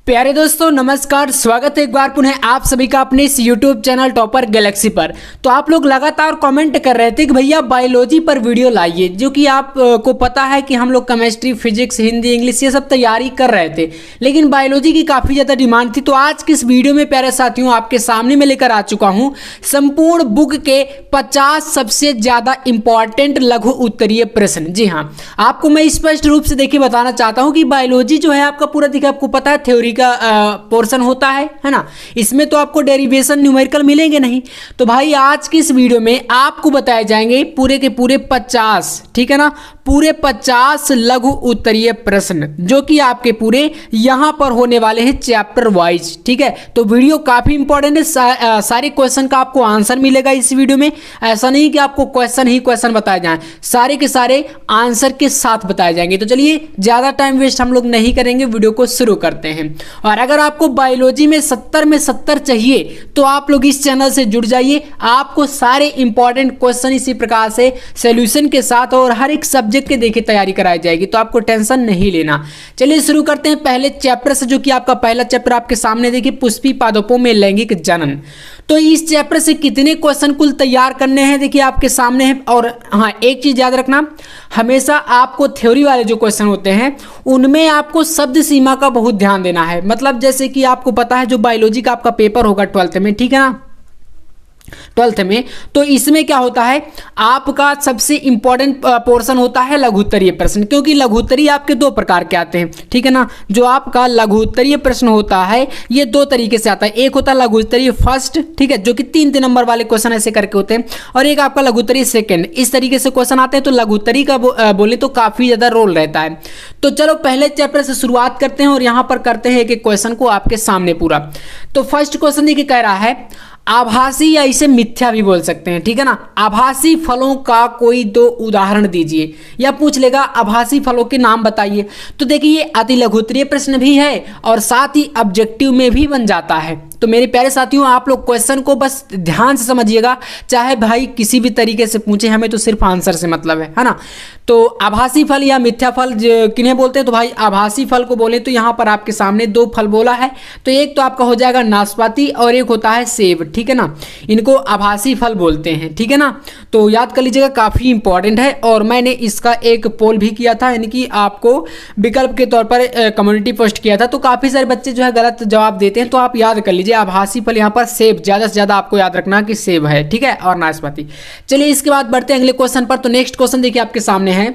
प्यारे दोस्तों नमस्कार, स्वागत है एक बार पुनः आप सभी का अपने इस YouTube चैनल टॉपर गैलेक्सी पर। तो आप लोग लगातार कमेंट कर रहे थे कि भैया बायोलॉजी पर वीडियो लाइए, जो कि आप को पता है कि हम लोग केमिस्ट्री, फिजिक्स, हिंदी, इंग्लिश ये सब तैयारी कर रहे थे, लेकिन बायोलॉजी की काफ़ी ज़्यादा डिमांड थी। तो आज की इस वीडियो में प्यारे साथियों आपके सामने में लेकर आ चुका हूँ संपूर्ण बुक के 50 सबसे ज़्यादा इंपॉर्टेंट लघु उत्तरीय प्रश्न। जी हाँ, आपको मैं स्पष्ट रूप से देखिए बताना चाहता हूँ कि बायोलॉजी जो है आपका पूरा देखिए, आपको पता है थ्योरी का पोर्शन होता है ना, इसमें तो आपको डेरिवेशन न्यूमेरिकल मिलेंगे नहीं। तो भाई आज की इस वीडियो में आपको बताए जाएंगे पूरे के पूरे 50, ठीक है ना, पूरे 50 लघु उत्तरीय प्रश्न जो कि आपके पूरे यहां पर होने वाले हैं चैप्टर वाइज। ठीक है, तो वीडियो काफी इंपॉर्टेंट है, सारे क्वेश्चन का आपको आंसर मिलेगा इस वीडियो में। ऐसा नहीं कि आपको क्वेश्चन ही क्वेश्चन बताए जाएं, सारे के सारे आंसर के साथ बताए जाएंगे। तो चलिए ज्यादा टाइम वेस्ट हम लोग नहीं करेंगे, वीडियो को शुरू करते हैं। और अगर आपको बायोलॉजी में 70 में 70 चाहिए तो आप लोग इस चैनल से जुड़ जाइए, आपको सारे इंपॉर्टेंट क्वेश्चन इसी प्रकार से सॉल्यूशन के साथ और हर एक सब्जेक्ट के देखिए तैयारी कराई जाएगी, तो आपको टेंशन नहीं लेना। चलिए शुरू करते हैं पहले चैप्टर से, जो कि आपका पहला चैप्टर आपके सामने देखिए, पुष्पी पादपों में लैंगिक जनन। तो इस चैप्टर से कितने क्वेश्चन कुल तैयार करने हैं देखिए आपके सामने है। और हाँ, एक चीज याद रखना, हमेशा आपको थ्योरी वाले जो क्वेश्चन होते हैं उनमें आपको शब्द सीमा का बहुत ध्यान देना है। मतलब जैसे कि आपको पता है जो बायोलॉजी का आपका पेपर होगा 12th में, ठीक है ना, 12th में, तो इसमें क्या होता है आपका सबसे इंपॉर्टेंट पोर्शन होता है लघुत्तरीय प्रश्न, क्योंकि लघुत्तरीय आपके दो प्रकार के आते हैं। ठीक है ना, जो आपका लघुत्तरीय प्रश्न होता है ये दो तरीके से आता है। एक होता है लघुत्तरीय फर्स्ट, ठीक है, जो कि 3 नंबर वाले क्वेश्चन ऐसे करके होते हैं, और एक आपका लघुत्तरीय सेकंड। इस तरीके से क्वेश्चन आते हैं। तो लघुत्तरीय का बोले तो काफी ज्यादा रोल रहता है। तो चलो पहले चैप्टर से शुरुआत करते हैं और यहां पर करते हैं एक एक क्वेश्चन को आपके सामने पूरा। तो फर्स्ट क्वेश्चन देखिए कह रहा है आभासी या इसे मिथ्या भी बोल सकते हैं, ठीक है ना, आभासी फलों का कोई 2 उदाहरण दीजिए, या पूछ लेगा आभासी फलों के नाम बताइए। तो देखिए ये अति लघुत्तरीय प्रश्न भी है और साथ ही ऑब्जेक्टिव में भी बन जाता है। तो मेरे प्यारे साथियों आप लोग क्वेश्चन को बस ध्यान से समझिएगा, चाहे भाई किसी भी तरीके से पूछे, हमें तो सिर्फ आंसर से मतलब है ना। तो आभासी फल या मिथ्या फल किन्हें बोलते हैं, तो भाई आभासी फल को बोले तो यहाँ पर आपके सामने 2 फल बोला है। तो एक तो आपका हो जाएगा नाशपाती और एक होता है सेब, ठीक है ना, इनको आभासी फल बोलते हैं। ठीक है ना, तो याद कर लीजिएगा, काफी इंपॉर्टेंट है। और मैंने इसका एक पोल भी किया था, यानी कि आपको विकल्प के तौर पर कम्युनिटी पोस्ट किया था। तो काफी सारे बच्चे जो है गलत जवाब देते हैं, तो आप याद कर लीजिए आभासी फल यहाँ पर सेब, ज्यादा से ज्यादा आपको याद रखना कि सेब है, ठीक है, और नाशपाती। चलिए इसके बाद बढ़ते हैं अगले क्वेश्चन पर। तो नेक्स्ट क्वेश्चन देखिए आपके सामने है,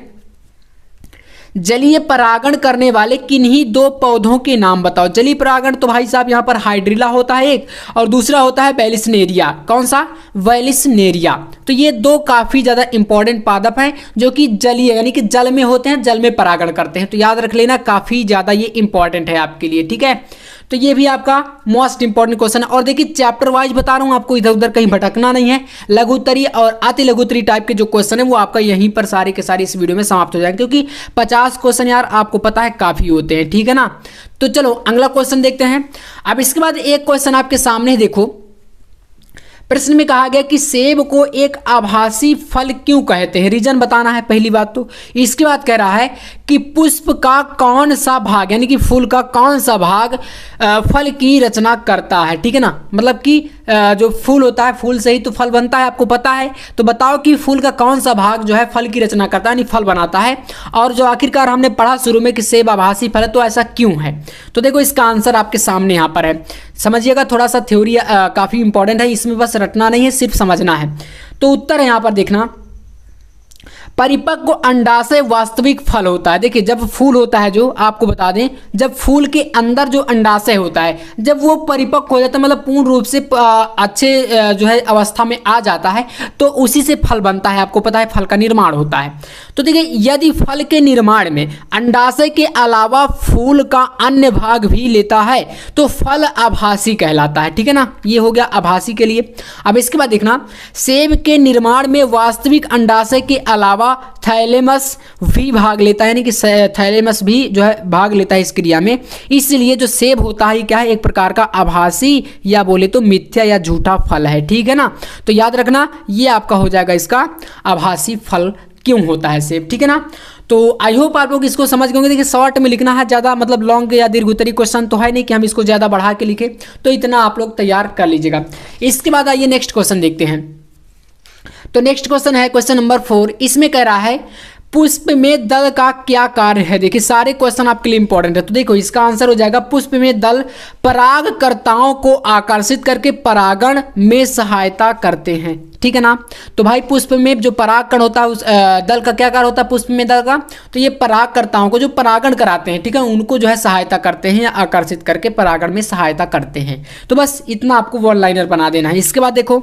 जलीय परागण करने वाले किन्हीं 2 पौधों के नाम बताओ। जलीय परागण तो भाई साहब यहाँ पर हाइड्रिला होता है एक, और दूसरा होता है वेलिसनेरिया। कौन सा? वेलिसनेरिया। तो ये 2 काफी ज्यादा इंपॉर्टेंट पादप हैं जो कि जलीय यानी कि जल में होते हैं, जल में परागण करते हैं। तो याद रख लेना, काफी ज्यादा ये इंपॉर्टेंट है आपके लिए, ठीक है। तो ये भी आपका मोस्ट इंपॉर्टेंट क्वेश्चन है। और देखिए चैप्टर वाइज बता रहा हूं आपको, इधर उधर कहीं भटकना नहीं है। लघुत्तरीय और अति लघुत्तरीय टाइप के जो क्वेश्चन है वो आपका यहीं पर सारे के सारे इस वीडियो में समाप्त हो जाएंगे, क्योंकि 50 क्वेश्चन यार आपको पता है काफी होते हैं, ठीक है ना। तो चलो अगला क्वेश्चन देखते हैं। अब इसके बाद एक क्वेश्चन आपके सामने देखो, प्रश्न में कहा गया कि सेब को एक आभासी फल क्यों कहते हैं, रीजन बताना है पहली बात तो। इसके बाद कह रहा है कि पुष्प का कौन सा भाग, यानी कि फूल का कौन सा भाग फल की रचना करता है, ठीक है ना, मतलब कि जो फूल होता है, फूल से ही तो फल बनता है, आपको पता है। तो बताओ कि फूल का कौन सा भाग जो है फल की रचना करता है, यानी फल बनाता है। और जो आखिरकार हमने पढ़ा शुरू में कि सेब आभासी फल है, तो ऐसा क्यों है। तो देखो इसका आंसर आपके सामने यहाँ पर है, समझिएगा, थोड़ा सा थ्योरी काफी इंपॉर्टेंट है, इसमें बस रटना नहीं है, सिर्फ समझना है। तो उत्तर है यहाँ पर देखना, परिपक्व अंडाशय वास्तविक फल होता है। देखिए जब फूल होता है, जो आपको बता दें, जब फूल के अंदर जो अंडाशय होता है, जब वो परिपक्व हो जाता है, मतलब पूर्ण रूप से अच्छे जो है अवस्था में आ जाता है, तो उसी से फल बनता है। आपको पता है फल का निर्माण होता है। तो देखिए यदि फल के निर्माण में अंडाशय के अलावा फूल का अन्य भाग भी लेता है तो फल आभासी कहलाता है, ठीक है ना, ये हो गया आभासी के लिए। अब इसके बाद देखना, सेब के निर्माण में वास्तविक अंडाशय के अलावा थैलेमस भी भाग लेता है, यानी कि थैलेमस भी जो है भाग लेता है इस क्रिया में। इसलिए जो सेब होता है क्या है, एक प्रकार का आभासी या बोले तो मिथ्या या झूठा फल है, ठीक है ना। तो याद रखना ये आपका हो जाएगा इसका आभासी फल क्यों होता है सेव, ठीक है ना। तो आई होप आप लोग इसको समझ गए होंगे। देखिए शॉर्ट में लिखना है, ज़्यादा मतलब लॉन्ग या दीर्घ उत्तरी क्वेश्चन तो है नहीं कि हम इसको ज़्यादा बढ़ा के लिखें, तो इतना आप लोग तैयार कर लीजिएगा। इसके बाद आइए नेक्स्ट क्वेश्चन देखते हैं। तो नेक्स्ट क्वेश्चन है क्वेश्चन नंबर 4। इसमें कह रहा है पुष्प में दल का क्या कार्य है। देखिए सारे क्वेश्चन आपके लिए इंपॉर्टेंट है, तो देखो इसका आंसर हो जाएगा पुष्प में दल परागकर्ताओं को आकर्षित करके परागण में सहायता करते हैं, ठीक है ना। तो भाई पुष्प में जो परागकण होता है उस दल का क्या कार्य होता है पुष्प में दल का, तो ये परागकर्ताओं को जो परागण कराते हैं, ठीक है, उनको जो है सहायता करते हैं या आकर्षित करके परागण में सहायता करते हैं। तो बस इतना आपको वन लाइनर बना देना है। इसके बाद देखो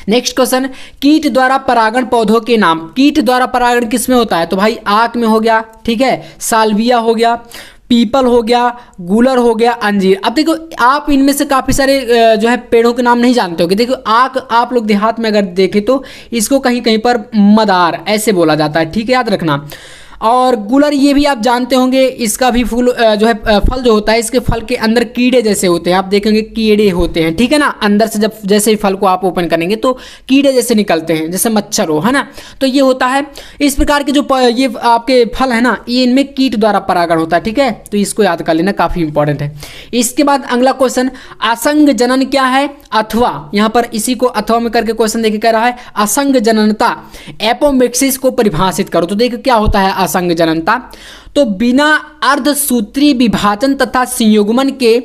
नेक्स्ट क्वेश्चन, कीट द्वारा परागण पौधों के नाम। कीट द्वारा परागण किस में होता है, तो भाई आक में हो गया, ठीक है, साल्विया हो गया, पीपल हो गया, गूलर हो गया, अंजीर। अब देखो आप इनमें से काफ़ी सारे जो है पेड़ों के नाम नहीं जानते होगे। देखो आक आप लोग देहात में अगर देखें तो इसको कहीं कहीं पर मदार ऐसे बोला जाता है, ठीक है, याद रखना। और गुलर ये भी आप जानते होंगे, इसका भी फूल जो है फल जो होता है, इसके फल के अंदर कीड़े जैसे होते हैं, आप देखेंगे कीड़े होते हैं, ठीक है ना। अंदर से जब जैसे ही फल को आप ओपन करेंगे तो कीड़े जैसे निकलते हैं, जैसे मच्छर हो, है ना। तो ये होता है इस प्रकार के जो ये आपके फल है ना, ये इनमें कीट द्वारा परागण होता है, ठीक है। तो इसको याद कर लेना, काफ़ी इंपॉर्टेंट है। इसके बाद अगला क्वेश्चन, असंग जनन क्या है। अथवा, यहाँ पर इसी को अथवा में करके क्वेश्चन देखिए कह रहा है असंग जननता एपोमिक्सिस को परिभाषित करो। तो देखो क्या होता है असंग जननता, तो बिना अर्धसूत्री विभाजन तथा संयुग्मन के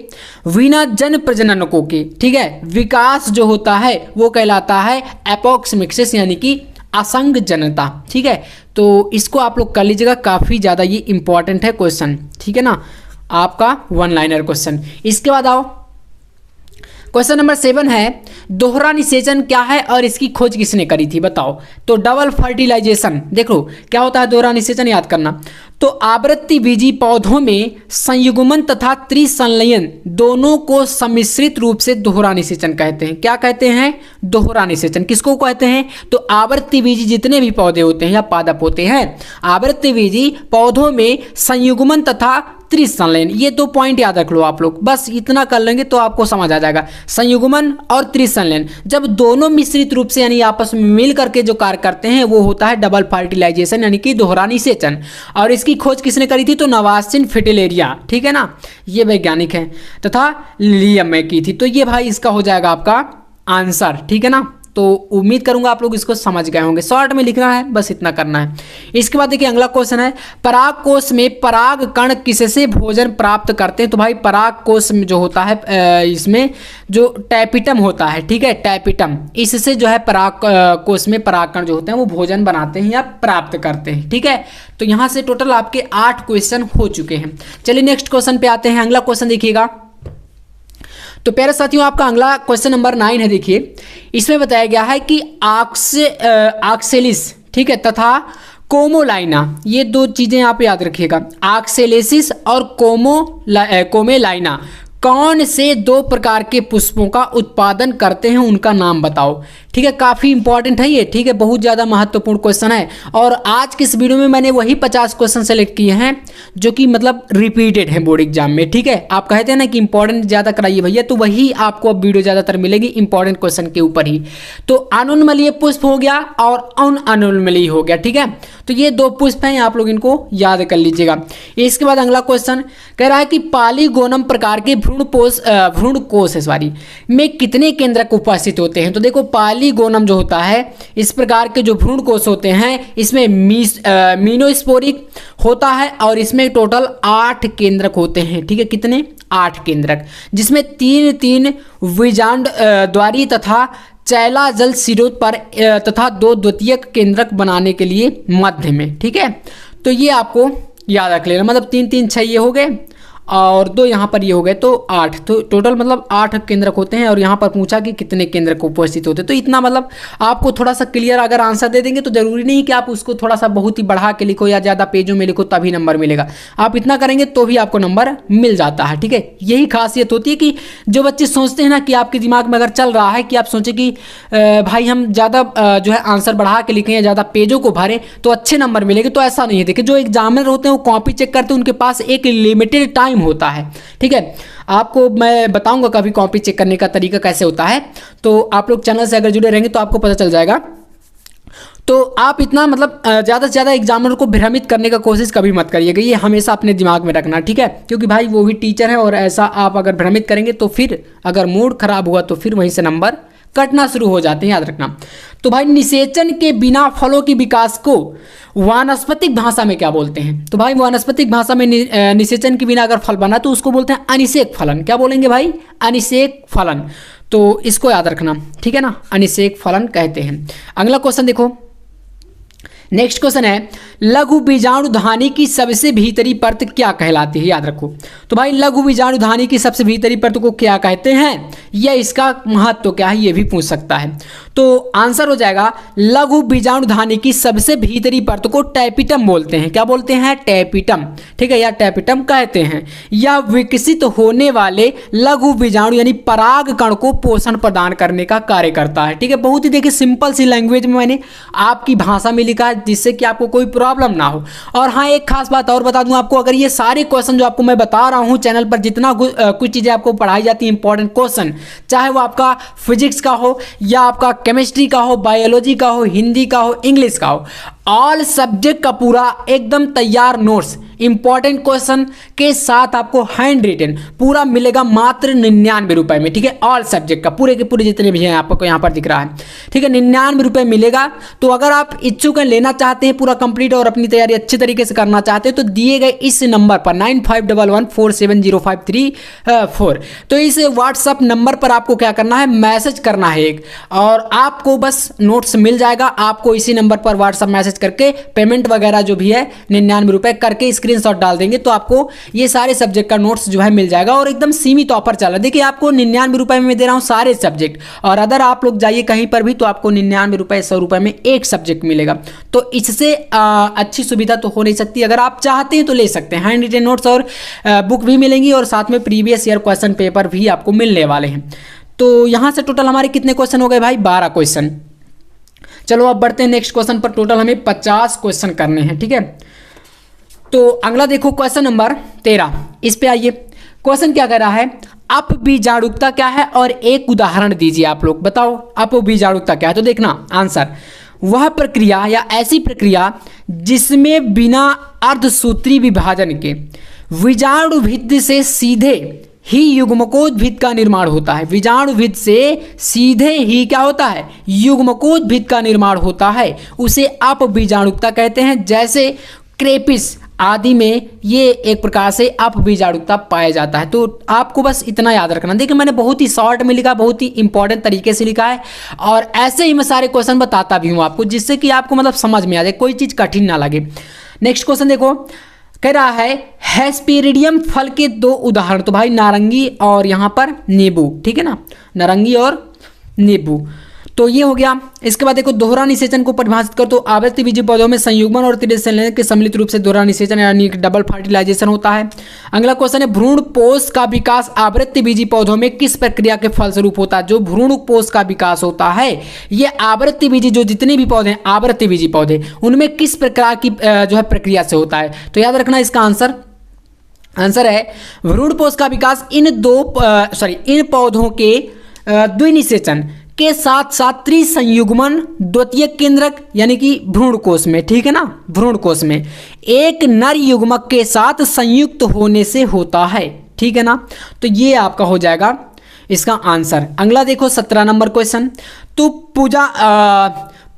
बिना जन प्रजननको के, ठीक है, विकास जो होता है वो कहलाता है एपोक्सिमिक्सिस यानी कि असंग जनता, ठीक है। तो इसको आप लोग कर लीजिएगा, काफ़ी ज़्यादा ये इंपॉर्टेंट है क्वेश्चन, ठीक है ना, आपका वन लाइनर क्वेश्चन। इसके बाद आओ क्वेश्चन नंबर 7 है, दोहरा निषेचन क्या है और इसकी खोज किसने करी थी, बताओ। तो डबल फर्टिलाइजेशन, देखो क्या होता है दोहरा निषेचन, याद करना। तो आवृत्ति बीजी पौधों में संयुग्मन तथा त्रिसंलयन दोनों को सम्मिश्रित रूप से दोहरा निषेचन कहते हैं। क्या कहते हैं, दोहरा निषेचन। किसको कहते हैं, तो आवृत्ति बीजी जितने भी पौधे होते हैं या पादप होते हैं, आवृत्ति बीजी पौधों में संयुग्मन तथा त्रिसंलयन, ये 2 पॉइंट याद रख लो आप लोग, बस इतना कर लेंगे तो आपको समझ आ जाएगा। संयुग्मन और त्रिसंलयन जब दोनों मिश्रित रूप से यानी आपस में मिल करके जो कार्य करते हैं वो होता है डबल फर्टिलाइजेशन यानी कि दोहरा निषेचन। और इसकी खोज किसने करी थी, तो नवासिन फिटिलेरिया, ठीक है ना, ये वैज्ञानिक हैं, तथा लिलियम में की थी। तो ये भाई इसका हो जाएगा आपका आंसर, ठीक है ना। तो उम्मीद करूंगा आप लोग इसको समझ गए होंगे, शॉर्ट में लिखना है, बस इतना करना है। इसके बाद देखिए अगला क्वेश्चन है, पराग कोश में पराग कण किससे भोजन प्राप्त करते हैं। तो भाई पराग कोश में जो होता है इसमें जो टैपिटम होता है, ठीक है, टैपिटम, इससे जो है पराग कोश में पराग कण जो होते हैं वो भोजन बनाते हैं या प्राप्त करते हैं, ठीक है। तो यहाँ से टोटल आपके 8 क्वेश्चन हो चुके हैं। चलिए नेक्स्ट क्वेश्चन पे आते हैं। अगला क्वेश्चन देखिएगा, तो प्यारे साथियों आपका अगला क्वेश्चन नंबर 9 है। देखिए इसमें बताया गया है कि आक्सेलिस, ठीक है, तथा कोमोलाइना, ये 2 चीजें आप याद रखिएगा, आक्सेलेसिस और कोमेलाइना कौन से 2 प्रकार के पुष्पों का उत्पादन करते हैं, उनका नाम बताओ, ठीक है। काफ़ी इंपॉर्टेंट है ये, ठीक है, बहुत ज़्यादा महत्वपूर्ण क्वेश्चन है। और आज के इस वीडियो में मैंने वही 50 क्वेश्चन सेलेक्ट किए हैं जो कि मतलब रिपीटेड है बोर्ड एग्जाम में, ठीक है। आप कहते हैं ना कि इंपॉर्टेंट ज़्यादा कराइए भैया, तो वही आपको अब वीडियो ज़्यादातर मिलेगी इंपॉर्टेंट क्वेश्चन के ऊपर ही। तो अनुन्मलीय पुष्प हो गया और अनुन्मलीय हो गया, ठीक है। तो ये 2 पुष्प हैं, आप लोग इनको याद कर लीजिएगा। इसके बाद अगला क्वेश्चन कह रहा है कि पॉलीगोनम प्रकार के भ्रूणकोश में कितने केंद्रक उपस्थित होते हैं। तो देखो पॉलीगोनम जो होता है, इस प्रकार के जो भ्रूणकोश होते हैं इसमें मीनोस्पोरिक होता है और इसमें टोटल 8 केंद्रक होते हैं, ठीक है, कितने, 8 केंद्रक, जिसमें 3 विजांड द्वारी तथा चैला जल सिरोध पर तथा 2 द्वितीयक केंद्रक बनाने के लिए मध्य में, ठीक है। तो ये आपको याद रख लेना, मतलब 3 3 6 ये हो गए और 2 यहाँ पर ये हो गए, तो 8, तो टोटल मतलब 8 केंद्रक होते हैं। और यहाँ पर पूछा कि कितने केंद्रक उपस्थित होते हैं, तो इतना मतलब आपको थोड़ा सा क्लियर अगर आंसर दे देंगे तो जरूरी नहीं कि आप उसको थोड़ा सा बहुत ही बढ़ा के लिखो या ज़्यादा पेजों में लिखो तभी नंबर मिलेगा। आप इतना करेंगे तो भी आपको नंबर मिल जाता है, ठीक है। यही खासियत होती है कि जो बच्चे सोचते हैं ना कि आपके दिमाग में अगर चल रहा है कि आप सोचें कि भाई हम ज़्यादा जो है आंसर बढ़ा के लिखें या ज़्यादा पेजों को भरें तो अच्छे नंबर मिलेंगे, तो ऐसा नहीं है। देखिए जो एग्जामिनर होते हैं वो कॉपी चेक करते हैं, उनके पास एक लिमिटेड टाइम होता है, ठीक है। आपको मैं बताऊंगा कभी कॉपी चेक करने का तरीका कैसे होता है, तो आप लोग चैनल से अगर जुड़े रहेंगे तो आपको पता चल जाएगा। तो आप इतना मतलब ज़्यादा से ज़्यादा एग्जामिनर को भ्रमित करने का कोशिश कभी मत करिएगा, ये हमेशा अपने दिमाग में रखना, ठीक है। क्योंकि भाई वो भी टीचर है और ऐसा आप अगर भ्रमित करेंगे तो फिर अगर मूड खराब हुआ तो फिर वहीं से नंबर कटना शुरू हो जाते हैं, याद रखना। तो भाई निषेचन के बिना फलों के विकास को वानस्पतिक भाषा में क्या बोलते हैं? तो भाई वानस्पतिक भाषा में निषेचन के बिना अगर फल बना तो उसको बोलते हैं अनिषेक फलन। क्या बोलेंगे भाई? अनिषेक फलन। तो इसको याद रखना, ठीक है ना, अनिषेक फलन कहते हैं। अगला क्वेश्चन देखो, नेक्स्ट क्वेश्चन है लघु बीजाणुधानी की सबसे भीतरी परत क्या कहलाती है? याद रखो। तो भाई लघु बीजाणुधानी की सबसे भीतरी परत को क्या कहते हैं, या इसका महत्व क्या है, ये भी पूछ सकता है। तो आंसर हो जाएगा लघु बीजाणुधानी की सबसे भीतरी परत को टैपिटम बोलते हैं। क्या बोलते हैं? टैपिटम, ठीक है, या टैपिटम कहते हैं। यह विकसित होने वाले लघु बीजाणु यानी पराग कण को पोषण प्रदान करने का कार्य करता है, ठीक है। बहुत ही देखिए सिंपल सी लैंग्वेज में मैंने आपकी भाषा में लिखा है जिससे कि आपको कोई प्रॉब्लम ना हो। और हाँ, एक खास बात और बता दूं आपको, अगर ये सारे क्वेश्चन जो आपको मैं बता रहा हूं चैनल पर जितना कुछ चीज़ें आपको पढ़ाई जाती है इंपॉर्टेंट क्वेश्चन, चाहे वो आपका फिजिक्स का हो या आपका केमिस्ट्री का हो, बायोलॉजी का हो, हिंदी का हो, इंग्लिश का हो, ऑल सब्जेक्ट का पूरा एकदम तैयार नोट्स इंपॉर्टेंट क्वेश्चन के साथ आपको हैंड रिटन पूरा मिलेगा मात्र 99 रुपए में, ठीक है। ऑल सब्जेक्ट का पूरे के पूरे जितने भी हैं आपको यहाँ पर दिख रहा है, ठीक है, 99 रुपए मिलेगा। तो अगर आप इच्छुक हैं, लेना चाहते हैं पूरा कंप्लीट और अपनी तैयारी अच्छी तरीके से करना चाहते हैं तो दिए गए इस नंबर पर 9511470534, तो इस व्हाट्सअप नंबर पर आपको क्या करना है, मैसेज करना है एक, और आपको बस नोट्स मिल जाएगा। आपको इसी नंबर पर व्हाट्सअप मैसेज करके पेमेंट वगैरह जो भी है 99 रुपए करके स्क्रीनशॉट डाल देंगे तो आपको ये सारे सब्जेक्ट का नोट्स जो है मिल जाएगा। और एकदम सीमित ऑफर चल रहा है, देखिए आपको 99 रुपए में दे रहा हूँ सारे सब्जेक्ट, और अदर आप लोग जाइए कहीं पर भी तो आपको 99 रुपए 100 रुपए में एक सब्जेक्ट मिलेगा। तो इससे अच्छी सुविधा तो हो नहीं सकती। अगर आप चाहते हैं तो ले सकते हैं, हैंड रिटन नोट्स और बुक भी मिलेंगी और साथ में प्रीवियस ईयर क्वेश्चन पेपर भी आपको मिलने वाले हैं। तो यहाँ से टोटल हमारे कितने क्वेश्चन हो गए भाई? 12 क्वेश्चन। चलो अब बढ़ते हैं नेक्स्ट क्वेश्चन पर। टोटल हमें 50 क्वेश्चन करने हैं, ठीक है। तो अगला देखो क्वेश्चन नंबर 13, इस पे आइए। क्वेश्चन क्या कर रहा है, अपबीजाणुकता क्या है और एक उदाहरण दीजिए। आप लोग बताओ अपबीजाणुकता क्या है। तो देखना आंसर, वह प्रक्रिया या ऐसी प्रक्रिया जिसमें बिना अर्धसूत्री विभाजन के बीजाणु भित्ति से सीधे ही युग्मकोद्भिद का निर्माण होता है। बीजाणु भित्ति से सीधे ही क्या होता है, युग्मकोद्भिद का निर्माण होता है, उसे अपबीजाणुकता कहते हैं। जैसे क्रेपिस आदि में ये एक प्रकार से अपबीजाणुकता पाया जाता है। तो आपको बस इतना याद रखना। देखिए मैंने बहुत ही शॉर्ट में लिखा, बहुत ही इंपॉर्टेंट तरीके से लिखा है, और ऐसे ही मैं सारे क्वेश्चन बताता भी हूँ आपको, जिससे कि आपको मतलब समझ में आ जाए, कोई चीज़ कठिन ना लगे। नेक्स्ट क्वेश्चन देखो, कह रहा है हेस्पेरिडियम फल के 2 उदाहरण। तो भाई नारंगी और यहाँ पर नींबू, ठीक है ना, नारंगी और नींबू। तो ये हो गया। इसके बाद देखो दोहरा निषेचन को परिभाषित कर, तो आवृत्ति बीजी पौधों में संयुग्मन और त्रिसंलयन के सम्मिलित रूप से दोहरा निषेचन यानी डबल फर्टिलाइजेशन होता है। अगला क्वेश्चन है भ्रूणपोष का विकास आवृत्ति बीजी पौधों में किस प्रक्रिया के फलस्वरूप होता है। जो भ्रूणपोष का विकास होता है ये आवृत्ति बीजी, जो जितने भी पौधे हैं आवृत्ति बीजी पौधे, उनमें किस प्रकार की जो है प्रक्रिया से होता है। तो याद रखना इसका आंसर है भ्रूणपोष का विकास इन पौधों के द्विनिषेचन के साथ साथ त्रिसंयुग्मन द्वितीय केंद्रक यानी कि भ्रूणकोश में, ठीक है ना, भ्रूणकोश में एक नर युग्मक के साथ संयुक्त होने से होता है, ठीक है ना। तो ये आपका हो जाएगा इसका आंसर। अगला देखो 17 नंबर क्वेश्चन, तो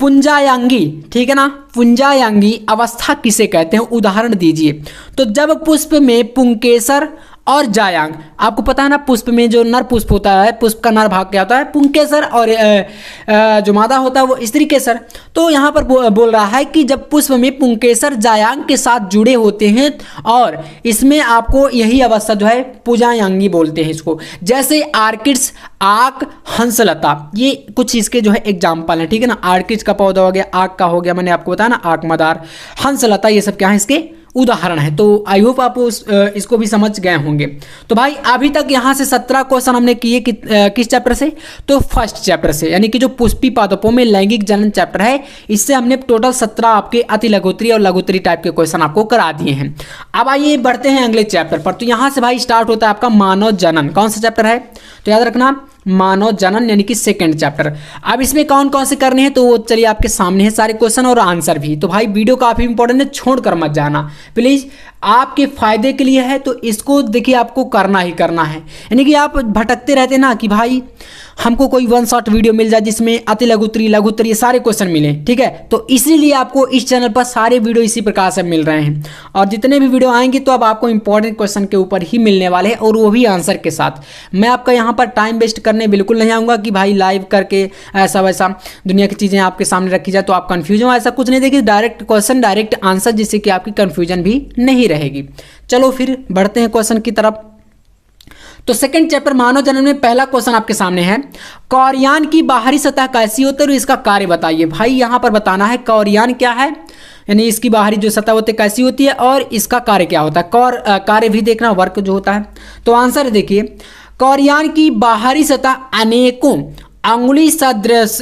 पुंजायांगी, ठीक है ना, पुंजायांगी अवस्था किसे कहते हैं, उदाहरण दीजिए। तो जब पुष्प में पुंकेसर और जायांग, आपको पता है ना पुष्प में जो नर पुष्प होता है, पुष्प का नर भाग क्या होता है, पुंकेसर, और जो मादा होता है वो स्त्रीकेसर। तो यहाँ पर बोल रहा है कि जब पुष्प में पुंकेसर जायांग के साथ जुड़े होते हैं और इसमें आपको यही अवस्था जो है पुंजायांगी बोलते हैं इसको। जैसे आर्किड्स, आक, हंसलता, ये कुछ इसके जो है एग्जाम्पल हैं, ठीक है ना। आर्किड्स का पौधा हो गया, आक का हो गया, मैंने आपको बताया ना आक, मदार, हंसलता, ये सब क्या है इसके उदाहरण है। तो आई होप आप इसको भी समझ गए होंगे। तो भाई अभी तक यहाँ से 17 क्वेश्चन हमने किए किस चैप्टर से, तो फर्स्ट चैप्टर से, यानी कि जो पुष्पी पादपों में लैंगिक जनन चैप्टर है, इससे हमने टोटल 17 आपके अति लघुत्तरी और लघुत्तरी टाइप के क्वेश्चन आपको करा दिए हैं। अब आइए बढ़ते हैं अगले चैप्टर पर। तो यहाँ से भाई स्टार्ट होता है आपका मानव जनन। कौन सा चैप्टर है, तो याद रखना मानव जनन यानी कि सेकंड चैप्टर। अब इसमें कौन कौन से करने हैं तो वो चलिए आपके सामने है सारे क्वेश्चन और आंसर भी। तो भाई वीडियो काफ़ी इंपॉर्टेंट है, छोड़कर मत जाना प्लीज़, आपके फायदे के लिए है। तो इसको देखिए आपको करना ही करना है, यानी कि आप भटकते रहते ना कि भाई हमको कोई वन शॉट वीडियो मिल जाए जिसमें अति लघुत्तरी लघुत्तरी ये सारे क्वेश्चन मिले, ठीक है। तो इसीलिए आपको इस चैनल पर सारे वीडियो इसी प्रकार से मिल रहे हैं, और जितने भी वीडियो आएंगे तो अब आपको इंपॉर्टेंट क्वेश्चन के ऊपर ही मिलने वाले हैं, और वो भी आंसर के साथ। मैं आपका यहाँ पर टाइम वेस्ट करने बिल्कुल नहीं आऊँगा कि भाई लाइव करके ऐसा वैसा दुनिया की चीज़ें आपके सामने रखी जाए तो आप कन्फ्यूजन हो, ऐसा कुछ नहीं। देखिए डायरेक्ट क्वेश्चन डायरेक्ट आंसर, जिससे कि आपकी कन्फ्यूजन भी नहीं रहेगी। चलो फिर बढ़ते हैं क्वेश्चन की तरफ। तो सेकंड चैप्टर मानव जन्म में पहला क्वेश्चन आपके सामने है, कौरयान की बाहरी सतह कैसी होती है और इसका कार्य बताइए। भाई यहाँ पर बताना है कौरयान क्या है, यानी इसकी बाहरी जो सतह होती है कैसी होती है और इसका कार्य क्या होता है। कार्य भी देखना, वर्क जो होता है। तो आंसर देखिए, कौरयान की बाहरी सतह अनेकों अंगुली सदृश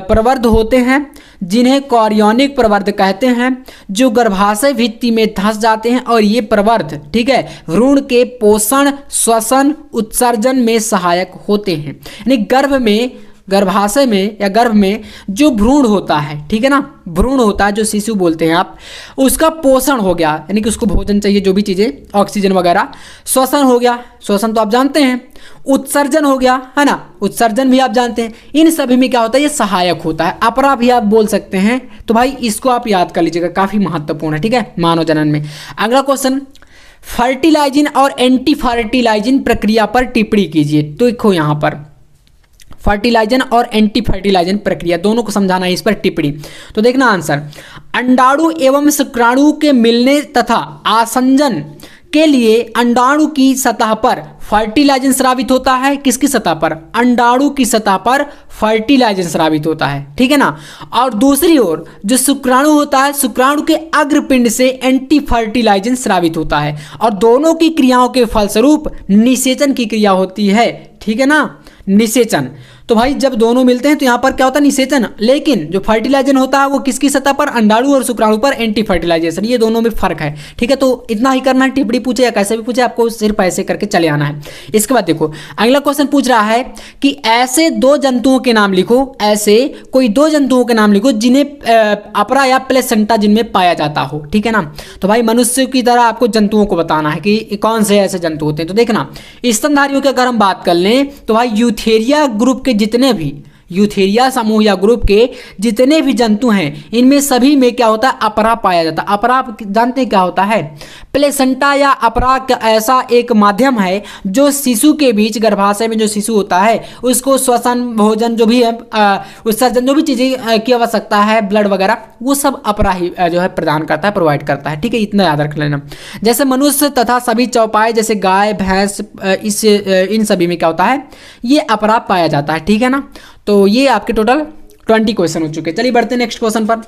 प्रवर्ध होते हैं जिन्हें कौरियोनिक प्रवर्ध कहते हैं, जो गर्भाशय भित्ति में धंस जाते हैं, और ये प्रवर्ध, ठीक है, भ्रूण के पोषण, श्वसन, उत्सर्जन में सहायक होते हैं। यानी गर्भाशय में या गर्भ में जो भ्रूण होता है, ठीक है ना, भ्रूण होता है जो शिशु बोलते हैं आप, उसका पोषण हो गया, यानी कि उसको भोजन चाहिए, जो भी चीज़ें ऑक्सीजन वगैरह, श्वसन हो गया, श्वसन तो आप जानते हैं, उत्सर्जन हो गया, है ना, उत्सर्जन भी आप जानते हैं। इन सभी में क्या होता है, ये सहायक होता है। अपरा भी आप बोल सकते हैं। तो भाई इसको आप याद कर लीजिएगा, काफ़ी महत्वपूर्ण है, ठीक है, मानव जनन में। अगला क्वेश्चन, फर्टिलाइजिंग और एंटी फर्टिलाइजिंग प्रक्रिया पर टिप्पणी कीजिए। तो देखो यहाँ पर फर्टिलाइजन और एंटी फर्टिलाइजन प्रक्रिया दोनों को समझाना है, इस पर टिप्पणी। तो देखना आंसर, अंडाणु एवं शुक्राणु के मिलने तथा आसंजन के लिए अंडाणु की सतह पर फर्टिलाइजन स्रावित होता है। किसकी सतह पर? अंडाणु की सतह पर फर्टिलाइजन स्रावित होता है, ठीक है ना। और दूसरी ओर जो शुक्राणु होता है, शुक्राणु के अग्रपिंड से एंटी फर्टिलाइजन स्रावित होता है, और दोनों की क्रियाओं के फलस्वरूप निषेचन की क्रिया होती है, ठीक है ना, निषेचन। तो भाई जब दोनों मिलते हैं तो यहाँ पर क्या होता है, निषेचन। लेकिन जो फर्टिलाइजन होता है वो किसकी सतह पर? अंडाणु और शुक्राणु पर एंटी फर्टिलाइजेशन। ये दोनों में फर्क है, ठीक है। तो इतना ही करना है, टिप्पणी पूछे या कैसे भी पूछे, आपको सिर्फ ऐसे करके चले आना है। इसके बाद देखो अगला क्वेश्चन पूछ रहा है कि ऐसे दो जंतुओं के नाम लिखो, ऐसे कोई दो जंतुओं के नाम लिखो जिन्हें अपरा या प्लेसेंटा जिनमें पाया जाता हो, ठीक है ना। तो भाई मनुष्य की तरह आपको जंतुओं को बताना है कि कौन से ऐसे जंतु होते हैं। तो देखना, स्तनधारियों की अगर हम बात कर लें तो भाई यूथेरिया ग्रुप के जितने भी, यूथेरिया समूह या ग्रुप के जितने भी जंतु हैं, इनमें सभी में क्या होता है, अपरा पाया जाता है। अपरा जानते हैं क्या होता है? प्लेसेंटा या अपरा ऐसा एक माध्यम है जो शिशु के बीच, गर्भाशय में जो शिशु होता है उसको श्वसन, भोजन, जो भी है उत्सर्जन, जो भी चीज़ें की आवश्यकता है, ब्लड वगैरह, वो सब अपरा ही जो है प्रदान करता है, प्रोवाइड करता है, ठीक है। इतना याद रख लेना। जैसे मनुष्य तथा सभी चौपाए जैसे गाय, भैंस, इन सभी में क्या होता है, ये अपरा पाया जाता है, ठीक है ना। तो ये आपके टोटल 20 क्वेश्चन हो चुके हैं। चलिए बढ़ते हैं नेक्स्ट क्वेश्चन पर।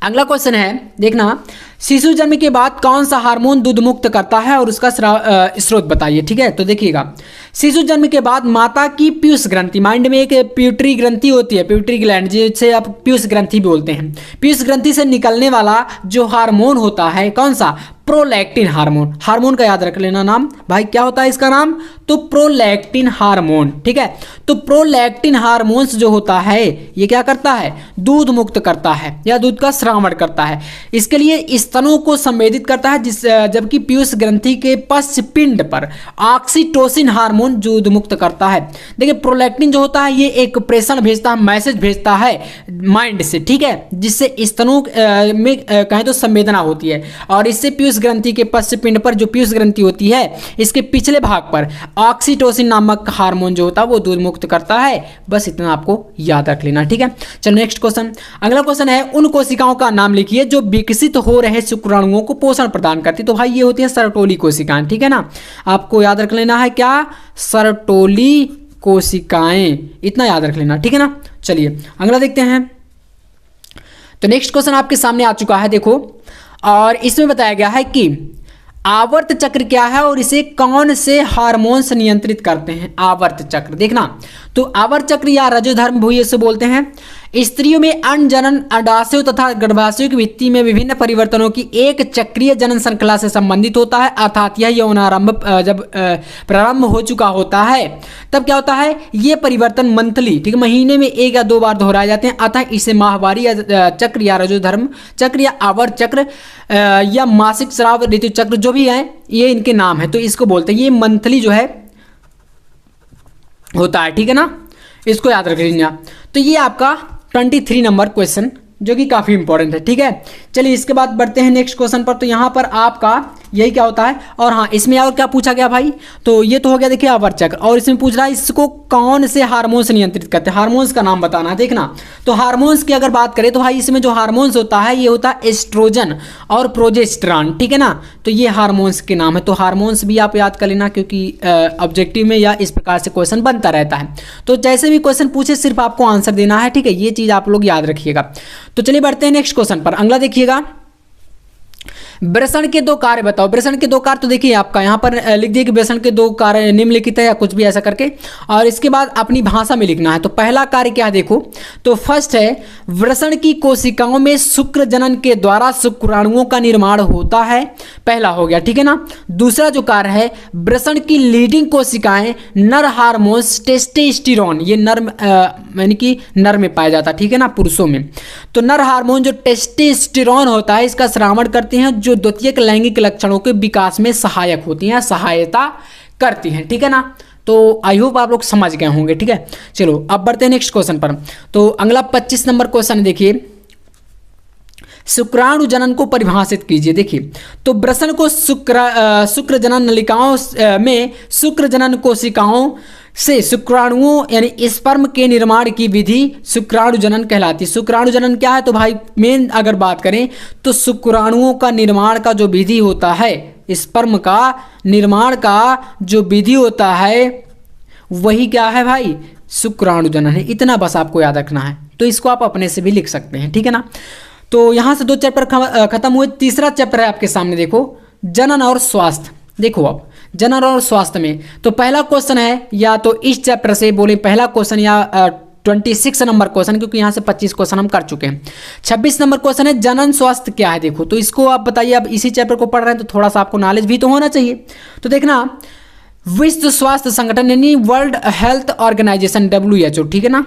अगला क्वेश्चन है, देखना, शिशु जन्म के बाद कौन सा हार्मोन दूध मुक्त करता है और उसका स्रोत बताइए, ठीक है। तो देखिएगा, शिशु जन्म के बाद माता की पीयूष ग्रंथि, माइंड में एक प्यूटरी ग्रंथि होती है, प्यूटरी ग्लैंड, जिसे आप पीयूष ग्रंथि भी बोलते हैं। पीयूष ग्रंथि से निकलने वाला जो हार्मोन होता है, कौन सा? Prolactin hormone. हार्मोन का याद रख लेना नाम, भाई क्या होता है इसका नाम? तो प्रोलैक्टिन हार्मोन, ठीक है। तो प्रोलैक्टिन हार्मोन्स जो होता है ये क्या करता है? दूध मुक्त करता है या दूध का श्रावण करता है। इसके लिए स्तनों को संवेदित करता है, जबकि पीयूष ग्रंथि के पश्च पिंड पर ऑक्सीटोसिन हार्मोन दूध मुक्त करता है। देखिए प्रोलैक्टिन जो होता है ये एक प्रेषण भेजता है, मैसेज भेजता है माइंड से, ठीक है, जिससे स्तनों में कहें तो संवेदना होती है, और इससे पीयूष ग्रंथि के पश्च पिंड पर जो पीयूष ग्रंथि होती है, इसके पिछले भाग पर ऑक्सीटोसिन नामक हार्मोन जो होता है वो दूध मुक्त करता है। बस इतना आपको याद रख लेना, ठीक है। चलो नेक्स्ट क्वेश्चन। अगला क्वेश्चन है, उन कोशिकाओं का नाम लिखिए जो विकसित हो रहे शुक्राणुओं को पोषण प्रदान करती। तो भाई ये होती है सरटोली कोशिकाएं, ठीक है ना। आपको याद रख लेना है क्या? सरटोली कोशिकाएं, इतना याद रख लेना, ठीक है ना। चलिए अगला देखते हैं। तो नेक्स्ट क्वेश्चन आपके सामने आ चुका है, देखो, और इसमें बताया गया है कि आवर्त चक्र क्या है और इसे कौन से हार्मोन्स नियंत्रित करते हैं। आवर्त चक्र देखना, तो आवर चक्र या रजोधर्म भूय से बोलते हैं। स्त्रियों में अन्न जनन, अंडाशयों तथा गर्भाशयों की भित्ति में विभिन्न परिवर्तनों की एक चक्रीय जनन श्रृंखला से संबंधित होता है, अर्थात यह यौनारंभ जब प्रारंभ हो चुका होता है तब क्या होता है, ये परिवर्तन मंथली, ठीक है, महीने में 1 या 2 बार दोहराए जाते हैं, अतः इसे माहवारी या चक्र या रजोधर्म चक्र या आवर चक्र या मासिक स्राव ऋतु चक्र जो भी है ये इनके नाम है, तो इसको बोलते हैं। ये मंथली जो है होता है, ठीक है ना, इसको याद रख लीजिए। तो ये आपका 23 नंबर क्वेश्चन जो कि काफ़ी इंपॉर्टेंट है, ठीक है। चलिए इसके बाद बढ़ते हैं नेक्स्ट क्वेश्चन पर। तो यहाँ पर आपका यही क्या होता है, और हाँ इसमें और क्या पूछा गया भाई, तो ये तो हो गया देखिए आवर चक्र, और इसमें पूछ रहा है इसको कौन से हार्मोन्स नियंत्रित करते हैं, हार्मोन्स का नाम बताना है। देखना तो हार्मोन्स की अगर बात करें तो भाई इसमें जो हार्मोन्स होता है ये होता है एस्ट्रोजन और प्रोजेस्टेरॉन, ठीक है ना, तो ये हार्मोन्स के नाम है। तो हार्मोन्स भी आप याद कर लेना क्योंकि ऑब्जेक्टिव में या इस प्रकार से क्वेश्चन बनता रहता है। तो जैसे भी क्वेश्चन पूछे सिर्फ आपको आंसर देना है, ठीक है, ये चीज़ आप लोग याद रखिएगा। तो चलिए बढ़ते हैं नेक्स्ट क्वेश्चन पर। अगला देखिएगा, वृषण के 2 कार्य बताओ। वृषण के 2 कार्य तो देखिए आपका यहाँ पर लिख दिए कि वृषण के 2 कार्य निम्नलिखित है या कुछ भी ऐसा करके, और इसके बाद अपनी भाषा में लिखना है। तो पहला कार्य क्या है देखो, तो फर्स्ट है वृषण की कोशिकाओं में शुक्र जनन के द्वारा शुक्राणुओं का निर्माण होता है, पहला हो गया, ठीक है ना। दूसरा जो कार्य है वृषण की लीडिंग कोशिकाएं नर हार्मोन्स टेस्टोस्टेरोन, ये नर यानी कि नर में पाया जाता है, ठीक है ना, पुरुषों में। तो नर हार्मोन जो टेस्टोस्टेरोन होता है इसका श्रावण करते हैं, जो द्वितीयक लैंगिक लक्षणों के विकास में सहायक होती हैं, सहायता करती हैं, ठीक है ना। तो आई होप आप लोग समझ गए होंगे, ठीक है। चलो अब बढ़ते हैं नेक्स्ट क्वेश्चन पर। तो अगला 25 नंबर क्वेश्चन देखिए, शुक्राणु जनन को परिभाषित कीजिए। देखिए तो वृषण को शुक्र जनन नलिकाओं में शुक्र जनन कोशिकाओं से शुक्राणुओं यानी स्पर्म के निर्माण की विधि शुक्राणु जनन कहलाती है। शुक्राणु जनन क्या है, तो भाई मेन अगर बात करें तो शुक्राणुओं का निर्माण का जो विधि होता है, स्पर्म का निर्माण का जो विधि होता है वही क्या है भाई, शुक्राणु जनन है। इतना बस आपको याद रखना है, तो इसको आप अपने से भी लिख सकते हैं, ठीक है ना। तो यहाँ से 2 चैप्टर खत्म हुए, तीसरा चैप्टर है आपके सामने, देखो जनन और स्वास्थ्य। देखो अब जनन और स्वास्थ्य में तो पहला क्वेश्चन है, या तो इस चैप्टर से बोले पहला क्वेश्चन या 26 नंबर क्वेश्चन, क्योंकि यहाँ से 25 क्वेश्चन हम कर चुके हैं। 26 नंबर क्वेश्चन है जनन स्वास्थ्य क्या है। देखो तो इसको आप बताइए, अब इसी चैप्टर को पढ़ रहे हैं तो थोड़ा सा आपको नॉलेज भी तो होना चाहिए। तो देखना विश्व स्वास्थ्य संगठन यानी वर्ल्ड हेल्थ ऑर्गेनाइजेशन WHO, ठीक है ना,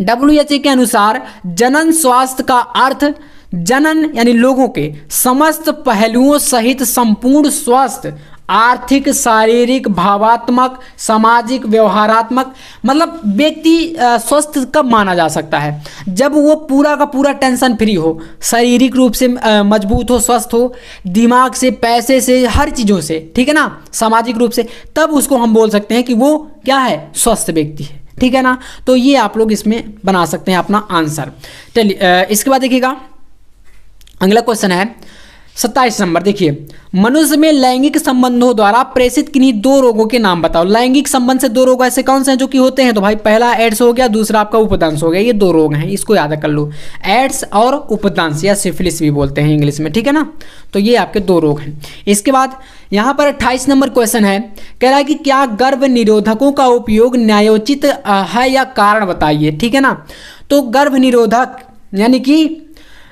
WHO के अनुसार जनन स्वास्थ्य का अर्थ जनन यानी लोगों के समस्त पहलुओं सहित संपूर्ण स्वास्थ्य, आर्थिक, शारीरिक, भावात्मक, सामाजिक, व्यवहारात्मक, मतलब व्यक्ति स्वस्थ कब माना जा सकता है, जब वो पूरा का पूरा टेंशन फ्री हो, शारीरिक रूप से मजबूत हो, स्वस्थ हो, दिमाग से, पैसे से, हर चीज़ों से, ठीक है ना, सामाजिक रूप से, तब उसको हम बोल सकते हैं कि वो क्या है, स्वस्थ व्यक्ति है, ठीक है ना। तो ये आप लोग इसमें बना सकते हैं अपना आंसर। चलिए इसके बाद देखिएगा अगला क्वेश्चन है 27 नंबर। देखिए मनुष्य में लैंगिक संबंधों द्वारा प्रेषित किन्हीं 2 रोगों के नाम बताओ। लैंगिक संबंध से 2 रोग ऐसे कौन से हैं जो कि होते हैं, तो भाई पहला एड्स हो गया, दूसरा आपका उपदंश हो गया। ये 2 रोग हैं, इसको याद कर लो, एड्स और उपदंश या सिफिलिस भी बोलते हैं इंग्लिश में, ठीक है ना। तो ये आपके 2 रोग हैं। इसके बाद यहाँ पर 28 नंबर क्वेश्चन है, कह रहा है कि क्या गर्भ निरोधकों का उपयोग न्यायोचित है या कारण बताइए, ठीक है ना। तो गर्भ निरोधक यानी कि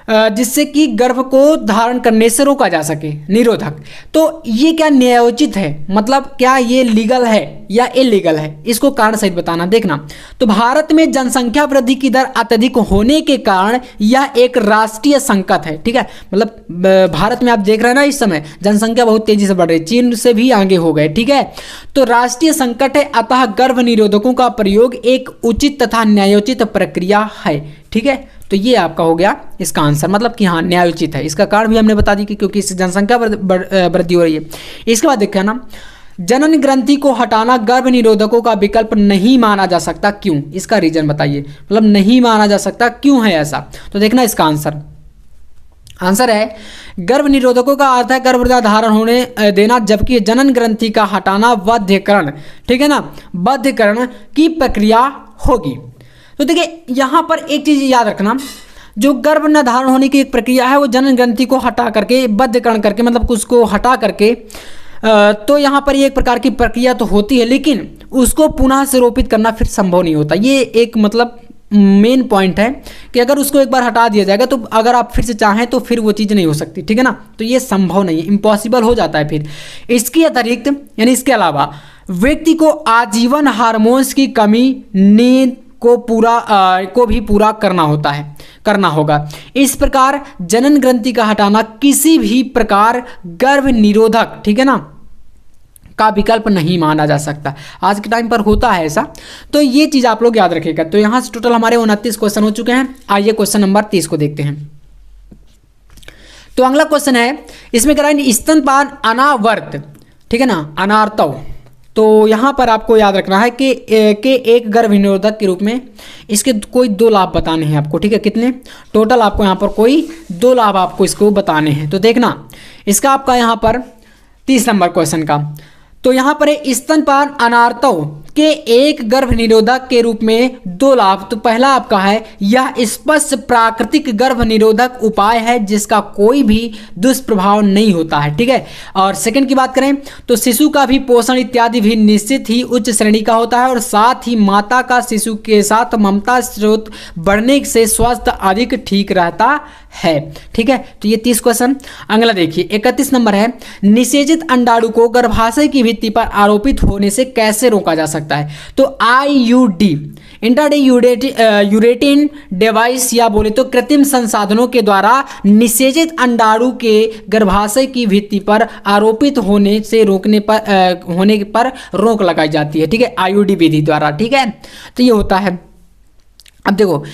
जिससे कि गर्भ को धारण करने से रोका जा सके, निरोधक, तो ये क्या न्यायोचित है, मतलब क्या ये लीगल है या इलीगल है, इसको कारण सहित बताना। देखना तो भारत में जनसंख्या वृद्धि की दर अत्यधिक होने के कारण यह एक राष्ट्रीय संकट है, ठीक है, मतलब भारत में आप देख रहे हैं ना इस समय जनसंख्या बहुत तेजी से बढ़ रही है, चीन से भी आगे हो गए, ठीक है, तो राष्ट्रीय संकट है, अतः गर्भ निरोधकों का प्रयोग एक उचित तथा न्यायोचित प्रक्रिया है, ठीक है। तो ये आपका हो गया इसका आंसर, मतलब कि हाँ न्यायोचित है। इसका कारण भी हमने बता दी कि क्योंकि इससे जनसंख्या वृद्धि हो रही है। इसके बाद देखा ना, जनन ग्रंथि को हटाना गर्भ निरोधकों का विकल्प नहीं माना जा सकता, क्यों, इसका रीजन बताइए, मतलब नहीं माना जा सकता क्यों है ऐसा। तो देखना इसका आंसर है गर्भ निरोधकों का अर्थ है गर्भधारण धारण होने देना, जबकि जनन ग्रंथि का हटाना बाध्यकरण, ठीक है ना, बाध्यकरण की प्रक्रिया होगी। तो देखिए यहाँ पर एक चीज़ याद रखना, जो गर्भ न धारण होने की एक प्रक्रिया है वो जनन ग्रंथि को हटा करके, बद्धकरण करके, मतलब उसको हटा करके तो यहाँ पर ये एक प्रकार की प्रक्रिया तो होती है, लेकिन उसको पुनः से रोपित करना फिर संभव नहीं होता। ये एक मतलब मेन पॉइंट है कि अगर उसको एक बार हटा दिया जाएगा तो अगर आप फिर से चाहें तो फिर वो चीज़ नहीं हो सकती, ठीक है ना। तो ये संभव नहीं है, इम्पॉसिबल हो जाता है फिर। इसके अतिरिक्त यानी इसके अलावा व्यक्ति को आजीवन हार्मोन्स की कमी, नींद को भी पूरा करना होगा। इस प्रकार जनन ग्रंथि का हटाना किसी भी प्रकार गर्भ निरोधक, ठीक है ना, का विकल्प नहीं माना जा सकता। आज के टाइम पर होता है ऐसा, तो ये चीज़ आप लोग याद रखिएगा। तो यहाँ से टोटल हमारे 29 क्वेश्चन हो चुके हैं। आइए क्वेश्चन नंबर 30 को देखते हैं। तो अगला क्वेश्चन है, इसमें कह रहा है स्तनपान अनावर्त, ठीक है ना, अनार्तव। तो यहाँ पर आपको याद रखना है कि एक गर्भ निरोधक के रूप में इसके कोई 2 लाभ बताने हैं आपको, ठीक है। कितने टोटल आपको यहाँ पर कोई 2 लाभ आपको इसको बताने हैं। तो देखना इसका आपका यहाँ पर 30 नंबर क्वेश्चन का, तो यहाँ पर है स्तनपान अनार्तव के एक गर्भ निरोधक के रूप में 2 लाभ। तो पहला आपका है, यह स्पष्ट प्राकृतिक गर्भ निरोधक उपाय है जिसका कोई भी दुष्प्रभाव नहीं होता है, ठीक है। और सेकंड की बात करें तो शिशु का भी पोषण इत्यादि भी निश्चित ही उच्च श्रेणी का होता है और साथ ही माता का शिशु के साथ ममता स्रोत बढ़ने से स्वास्थ्य अधिक ठीक रहता है, ठीक है। तो ये 30 क्वेश्चन। अगला देखिए 31 नंबर है, निषेचित अंडाणु को गर्भाशय की भित्ति पर आरोपित होने से कैसे रोका जा सकता है। तो IUD इंट्राडे यूरेटिन डिवाइस या बोले तो कृत्रिम संसाधनों के द्वारा निषेचित अंडाणु के गर्भाशय की भित्ति पर आरोपित होने पर रोक लगाई जाती है, ठीक है, IUD विधि द्वारा, ठीक है। तो ये होता है। अब देखो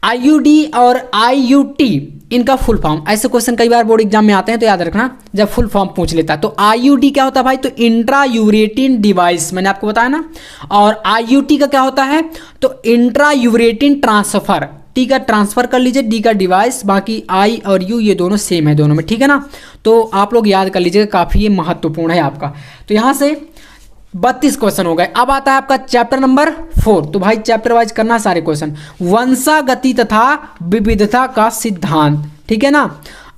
IUD और IUT इनका फुल फॉर्म, ऐसे क्वेश्चन कई बार बोर्ड एग्जाम में आते हैं तो याद रखना जब फुल फॉर्म पूछ लेता है। तो IUD क्या होता है भाई, तो इंट्रा यूरेटिन डिवाइस, मैंने आपको बताया ना। और IUT का क्या होता है, तो इंट्रा यूरेटिन ट्रांसफर, टी का ट्रांसफर कर लीजिए, डी का डिवाइस, बाकी I और U ये दोनों सेम है दोनों में, ठीक है ना। तो आप लोग याद कर लीजिएगा, काफ़ी ये महत्वपूर्ण है आपका। तो यहाँ से 32 क्वेश्चन हो गए। अब आता है आपका चैप्टर नंबर 4। तो भाई चैप्टर वाइज करना सारे क्वेश्चन। वंशागति तथा विविधता का सिद्धांत, ठीक है ना।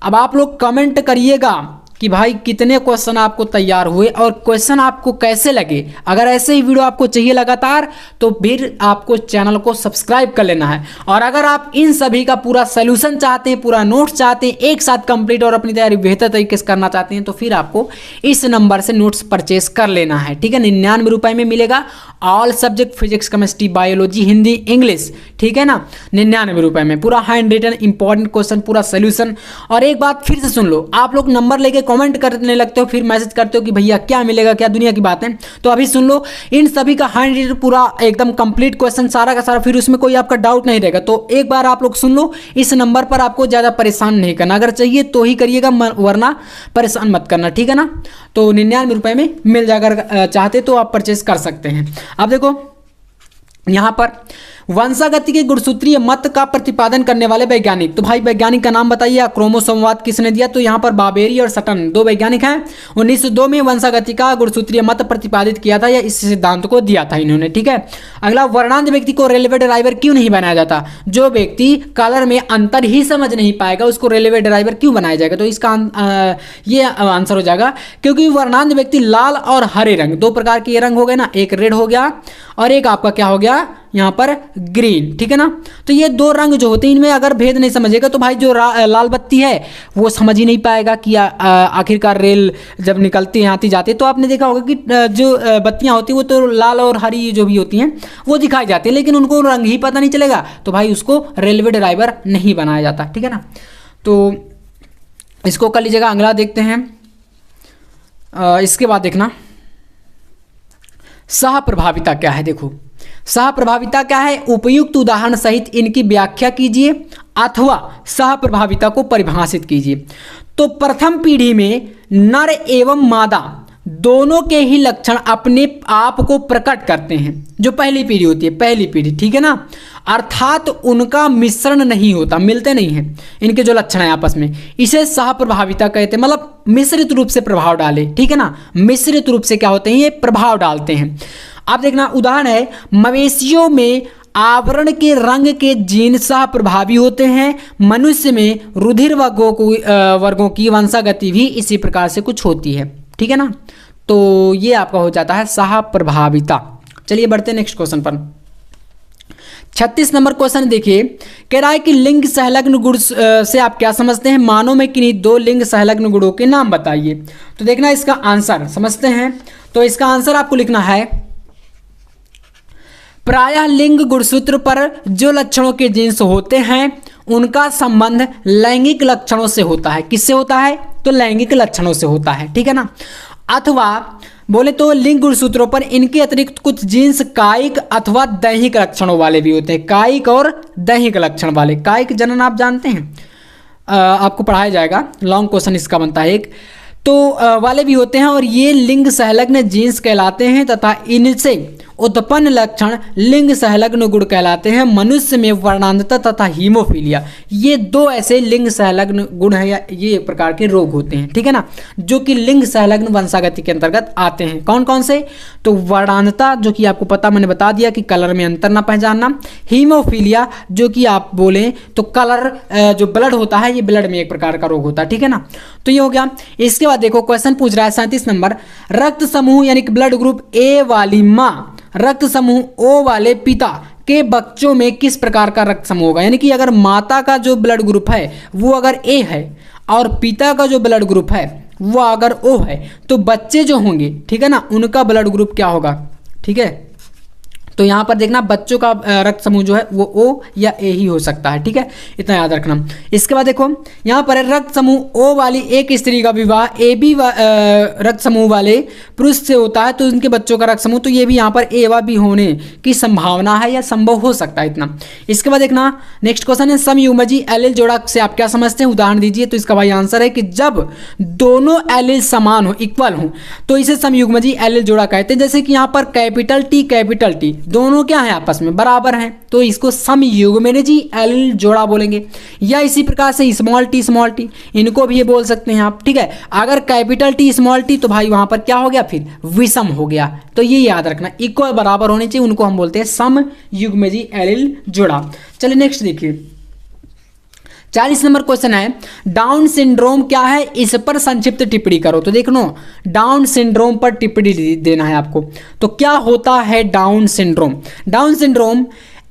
अब आप लोग कमेंट करिएगा कि भाई कितने क्वेश्चन आपको तैयार हुए और क्वेश्चन आपको कैसे लगे। अगर ऐसे ही वीडियो आपको चाहिए लगातार तो फिर आपको चैनल को सब्सक्राइब कर लेना है। और अगर आप इन सभी का पूरा सोल्यूशन चाहते हैं, पूरा नोट्स चाहते हैं, एक साथ कंप्लीट और अपनी तैयारी बेहतर तरीके से करना चाहते हैं, तो फिर आपको इस नंबर से नोट्स परचेस कर लेना है, ठीक है। 99 रुपये में मिलेगा। All subject physics, chemistry, biology, Hindi, English, ठीक है ना, 99 रुपये में पूरा हैंड रिटन इंपॉर्टेंट क्वेश्चन, पूरा सोल्यूशन। और एक बात फिर से सुन लो, आप लोग नंबर लेके कमेंट करने लगते हो, फिर मैसेज करते हो कि भैया क्या मिलेगा, क्या दुनिया की बात है। तो अभी सुन लो, इन सभी का हैंड रिटन पूरा एकदम कंप्लीट क्वेश्चन सारा का सारा, फिर उसमें कोई आपका डाउट नहीं रहेगा। तो एक बार आप लोग सुन लो, इस नंबर पर आपको ज़्यादा परेशान नहीं करना, अगर चाहिए तो ही करिएगा वरना परेशान मत करना, ठीक है ना। तो 99 रुपये में मिल जाएगा, अगर चाहते तो आप परचेस कर सकते हैं। अब देखो यहाँ पर वंशागति के गुणसूत्रीय मत का प्रतिपादन करने वाले वैज्ञानिक, तो भाई वैज्ञानिक का नाम बताइए। क्रोमोसोमवाद किसने दिया, तो यहाँ पर बाबेरी और सटन 2 वैज्ञानिक हैं। 1902 में वंशागति का गुणसूत्रीय मत प्रतिपादित किया था, या इस सिद्धांत को दिया था इन्होंने, ठीक है। अगला, वर्णांध व्यक्ति को रेलवे ड्राइवर क्यों नहीं बनाया जाता। जो व्यक्ति कलर में अंतर ही समझ नहीं पाएगा उसको रेलवे ड्राइवर क्यों बनाया जाएगा। तो इसका ये आंसर हो जाएगा, क्योंकि वर्णांध व्यक्ति लाल और हरे रंग, 2 प्रकार के ये रंग हो गए ना, एक रेड हो गया और एक आपका क्या हो गया यहाँ पर ग्रीन, ठीक है ना। तो ये 2 रंग जो होते हैं इनमें अगर भेद नहीं समझेगा तो भाई जो लाल बत्ती है वो समझ ही नहीं पाएगा कि आखिरकार रेल जब निकलती है आती जाती है। तो आपने देखा होगा कि जो बत्तियां होती हैं वो तो लाल और हरी जो भी होती हैं वो दिखाई जाती है, लेकिन उनको रंग ही पता नहीं चलेगा, तो भाई उसको रेलवे ड्राइवर नहीं बनाया जाता, ठीक है ना। तो इसको कर लीजिएगा। अगला देखते हैं, इसके बाद देखना सह प्रभाविता क्या है। देखो सह प्रभाविता क्या है, उपयुक्त उदाहरण सहित इनकी व्याख्या कीजिए अथवा सह प्रभाविता को परिभाषित कीजिए। तो प्रथम पीढ़ी में नर एवं मादा दोनों के ही लक्षण अपने आप को प्रकट करते हैं, जो पहली पीढ़ी होती है, पहली पीढ़ी, ठीक है ना। अर्थात उनका मिश्रण नहीं होता, मिलते नहीं हैं इनके जो लक्षण है आपस में, इसे सह प्रभाविता कहते हैं। मतलब मिश्रित रूप से प्रभाव डाले, ठीक है ना, मिश्रित रूप से क्या होते हैं, ये प्रभाव डालते हैं। आप देखना उदाहरण है, मवेशियों में आवरण के रंग के जीन सह प्रभावी होते हैं। मनुष्य में रुधिर वर्गों की वंशागति भी इसी प्रकार से कुछ होती है, ठीक है ना। तो ये आपका हो जाता है सह प्रभाविता। चलिए बढ़ते हैं नेक्स्ट क्वेश्चन पर। 36 नंबर क्वेश्चन देखिए, कह रहा है कि लिंग संलग्न गुण से आप क्या समझते हैं, मानव में किन्हीं दो लिंग संलग्न गुणों के नाम बताइए। तो देखना इसका आंसर समझते हैं। तो इसका आंसर आपको लिखना है, प्रायः लिंग गुणसूत्र पर जो लक्षणों के जीन्स होते हैं उनका संबंध लैंगिक लक्षणों से होता है। किससे होता है, तो लैंगिक लक्षणों से होता है, ठीक है ना। अथवा बोले तो लिंग गुणसूत्रों पर इनके अतिरिक्त कुछ जीन्स कायिक अथवा दैहिक लक्षणों वाले भी होते हैं। कायिक और दैहिक लक्षण वाले, कायिक जनन आप जानते हैं, आपको पढ़ाया जाएगा, लॉन्ग क्वेश्चन इसका बनता है एक, तो वाले भी होते हैं और ये लिंग संलग्न जीन्स कहलाते हैं तथा इनसे उत्पन्न लक्षण लिंग संलग्न गुण कहलाते हैं। मनुष्य में वर्णांधता तथा हीमोफीलिया ये दो ऐसे लिंग संलग्न गुण है या ये एक प्रकार के रोग होते हैं, ठीक है ना, जो कि लिंग संलग्न वंशागति के अंतर्गत आते हैं। कौन कौन से, तो वर्णांधता जो कि आपको पता, मैंने बता दिया कि कलर में अंतर ना पहचानना। हीमोफीलिया जो कि आप बोलें तो कलर जो ब्लड होता है ये ब्लड में एक प्रकार का रोग होता है, ठीक है ना। तो ये हो गया। इसके बाद देखो क्वेश्चन पूछ रहा है 37 नंबर, रक्त समूह यानी कि ब्लड ग्रुप ए वाली माँ रक्त समूह ओ वाले पिता के बच्चों में किस प्रकार का रक्त समूह होगा। यानी कि अगर माता का जो ब्लड ग्रुप है वो अगर ए है और पिता का जो ब्लड ग्रुप है वो अगर ओ है तो बच्चे जो होंगे, ठीक है ना, उनका ब्लड ग्रुप क्या होगा, ठीक है। तो यहाँ पर देखना बच्चों का रक्त समूह जो है वो ओ या ए ही हो सकता है, ठीक है, इतना याद रखना। इसके बाद देखो यहाँ पर रक्त समूह ओ वाली एक स्त्री का विवाह ए बी रक्त समूह वाले पुरुष से होता है तो उनके बच्चों का रक्त समूह, तो ये भी यहाँ पर ए व बी होने की संभावना है या संभव हो सकता है इतना। इसके बाद देखना नेक्स्ट क्वेश्चन है, समयुग्मजी एलील जोड़ा से आप क्या समझते हैं, उदाहरण दीजिए। तो इसका भाई आंसर है कि जब दोनों एलील समान हो, इक्वल हो, तो इसे समयुग्मजी एलील जोड़ा कहते हैं। जैसे कि यहाँ पर कैपिटल टी दोनों क्या है आपस में बराबर हैं, तो इसको समयुग्मजी एलील जोड़ा बोलेंगे। या इसी प्रकार से स्मॉल टी इनको भी ये बोल सकते हैं आप, ठीक है। अगर कैपिटल टी स्मॉल टी तो भाई वहां पर क्या हो गया, फिर विषम हो गया। तो ये याद रखना, इक्वल बराबर होने चाहिए, उनको हम बोलते हैं समयुग्मजी एलील जोड़ा। चलिए नेक्स्ट देखिए 40 नंबर क्वेश्चन है, डाउन सिंड्रोम क्या है, इस पर संक्षिप्त टिप्पणी करो। तो देखो डाउन सिंड्रोम पर टिप्पणी देना है आपको। तो क्या होता है Down syndrome, Down syndrome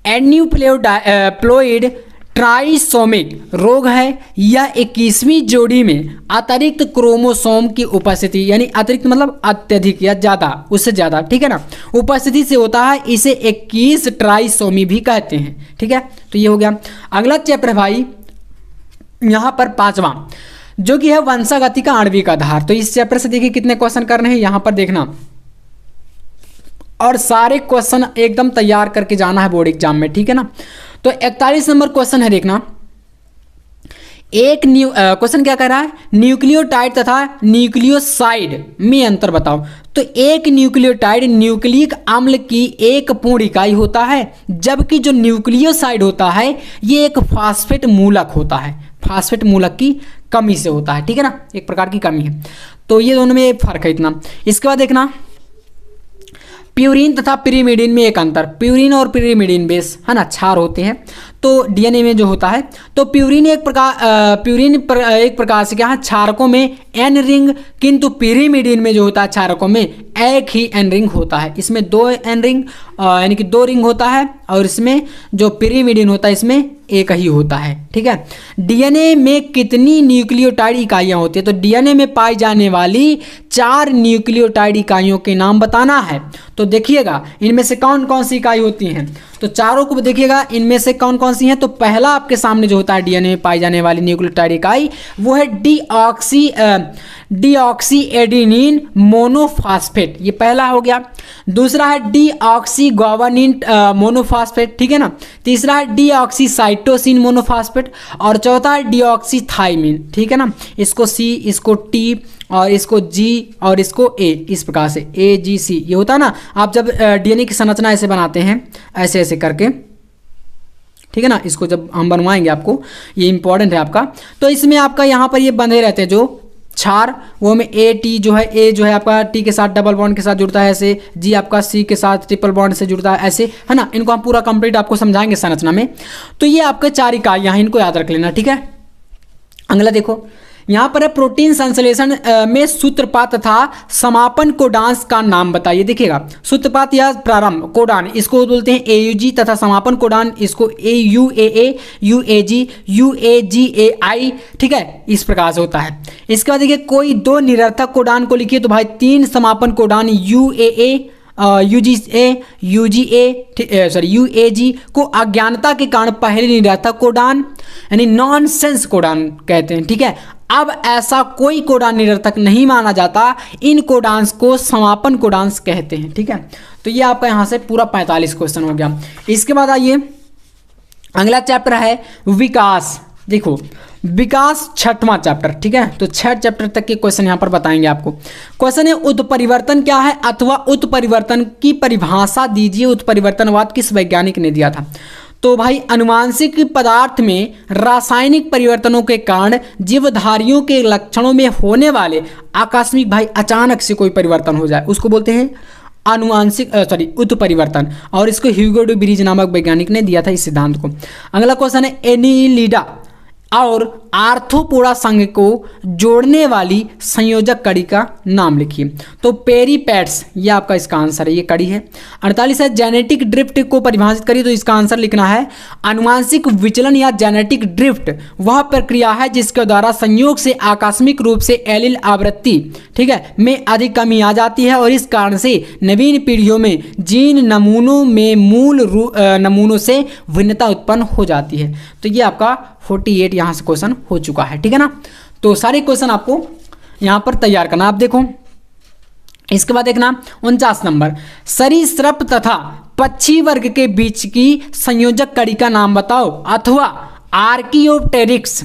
aneuploid trisomic रोग है या 21वीं जोड़ी में अतिरिक्त क्रोमोसोम की उपस्थिति, यानी अतिरिक्त मतलब अत्यधिक या ज्यादा, उससे ज्यादा, ठीक है ना, उपस्थिति से होता है। इसे 21 ट्राइसोमी भी कहते हैं, ठीक है। तो ये हो गया। अगला चैप्टर है भाई यहाँ पर 5वां जो कि है वंशागति का आणविक आधार। तो इस चैप्टर से देखिए कितने क्वेश्चन करने हैं यहाँ पर देखना, और सारे क्वेश्चन एकदम तैयार करके जाना है बोर्ड एग्जाम में, ठीक है ना। तो 41 नंबर क्वेश्चन है देखना, एक क्वेश्चन क्या कह रहा है, न्यूक्लियोटाइड तथा न्यूक्लियोसाइड में अंतर बताओ। तो एक न्यूक्लियोटाइड न्यूक्लिक अम्ल की एक पूर्ण इकाई होता है, जबकि जो न्यूक्लियोसाइड होता है ये एक फास्फेट मूलक होता है, फास्फेट मूलक की कमी से होता है, ठीक है ना, एक प्रकार की कमी है। तो ये दोनों में फर्क है इतना। इसके बाद देखना प्यूरिन तथा पिरिमिडिन में एक अंतर, प्यूरिन और पिरिमिडिन बेस है ना क्षार होते हैं तो डीएनए में जो होता है, तो प्यूरिन एक प्रकार से क्या है क्षारकों में एन रिंग, किंतु पिरिमिडिन में जो होता है क्षारकों में एक ही एन रिंग होता है। इसमें 2 एन रिंग यानी कि 2 रिंग होता है और इसमें जो पिरिमिडिन होता है इसमें एक ही होता है, ठीक है। डीएनए में कितनी न्यूक्लियोटाइड इकाइयां होती है, तो डीएनए में पाई जाने वाली 4 न्यूक्लियोटाइड इकाइयों के नाम बताना है। तो देखिएगा इनमें से कौन कौन सी इकाई होती हैं, तो चारों को देखिएगा इनमें से कौन कौन सी हैं। तो पहला आपके सामने जो होता है डीएनए में पाई जाने वाली न्यूक्लियोटाइड इकाई वो है डीऑक्सी एडेनिन मोनोफॉस्फेट, ये पहला हो गया। दूसरा है डीऑक्सी ग्वानिन मोनोफॉस्फेट, ठीक है ना। तीसरा है डीऑक्सी साइटोसिन मोनोफॉस्फेट और चौथा है डीऑक्सी थाइमिन, ठीक है ना। इसको सी, इसको टी और इसको जी और इसको ए, इस प्रकार से AGC ये होता है ना। आप जब डीएनए की संरचना ऐसे बनाते हैं ऐसे ऐसे करके, ठीक है ना, इसको जब हम बनवाएंगे आपको ये इंपॉर्टेंट है आपका। तो इसमें आपका यहाँ पर ये बंधे रहते हैं जो क्षार, वो में A जो है आपका T के साथ डबल बॉन्ड के साथ जुड़ता है ऐसे, G आपका C के साथ ट्रिपल बॉन्ड से जुड़ता है ऐसे, है ना। इनको हम पूरा कंप्लीट आपको समझाएंगे संरचना में। तो ये आपके 4 इकाइयाँ हैं, इनको याद रख लेना, ठीक है। अगला देखो यहाँ पर है प्रोटीन संश्लेषण में सूत्रपात तथा समापन कोडांस का नाम बताइए। देखिएगा, सूत्रपात या प्रारंभ कोडान इसको बोलते हैं AUG तथा समापन कोडान इसको AUAA, UAG, UAGAI, ठीक है, इस प्रकार से होता है। इसके बाद देखिए कोई दो निरर्थक कोडान को लिखिए, तो भाई 3 समापन कोडान UAA, UAG को अज्ञानता के कारण पहले निरर्थक कोडान यानी नॉनसेंस कोडान कहते हैं, ठीक है। अब ऐसा कोई कोडान निरर्थक नहीं माना जाता, इन कोडांस को समापन कोडांस कहते हैं, ठीक है। तो ये आपका यहाँ से पूरा 45 क्वेश्चन हो गया। इसके बाद आइए अगला चैप्टर है विकास। देखो विकास 6वां चैप्टर, ठीक है। तो 6 चैप्टर तक के क्वेश्चन यहाँ पर बताएंगे आपको। क्वेश्चन है उत्परिवर्तन क्या है अथवा उत्परिवर्तन की परिभाषा दीजिए। उत्परिवर्तनवाद किस वैज्ञानिक ने दिया था? तो भाई अनुवांशिक पदार्थ में रासायनिक परिवर्तनों के कारण जीवधारियों के लक्षणों में होने वाले आकस्मिक भाई अचानक से कोई परिवर्तन हो जाए उसको बोलते हैं अनुवांशिक उत्परिवर्तन, और इसको ह्यूगो डे ब्रीज नामक वैज्ञानिक ने दिया था इस सिद्धांत को। अगला क्वेश्चन है एनिलिडा और आर्थ्रोपोडा संघ को जोड़ने वाली संयोजक कड़ी का नाम लिखिए। तो पेरीपेट्स ये आपका इसका आंसर है, ये कड़ी है। 48 है जेनेटिक ड्रिफ्ट को परिभाषित करिए। तो इसका आंसर लिखना है अनुवांशिक विचलन या जेनेटिक ड्रिफ्ट वह प्रक्रिया है जिसके द्वारा संयोग से आकस्मिक रूप से एलील आवृत्ति, ठीक है, में अधिक कमी आ जाती है और इस कारण से नवीन पीढ़ियों में जीन नमूनों में मूल नमूनों से भिन्नता उत्पन्न हो जाती है। तो ये आपका 48 यहाँ से क्वेश्चन हो चुका है, ठीक है ना। तो सारे क्वेश्चन आपको यहाँ पर तैयार करना। आप देखो इसके बाद देखना 49 नंबर सरीसृप तथा पक्षी वर्ग के बीच की संयोजक कड़ी का नाम बताओ अथवा आर्कियोप्टेरिक्स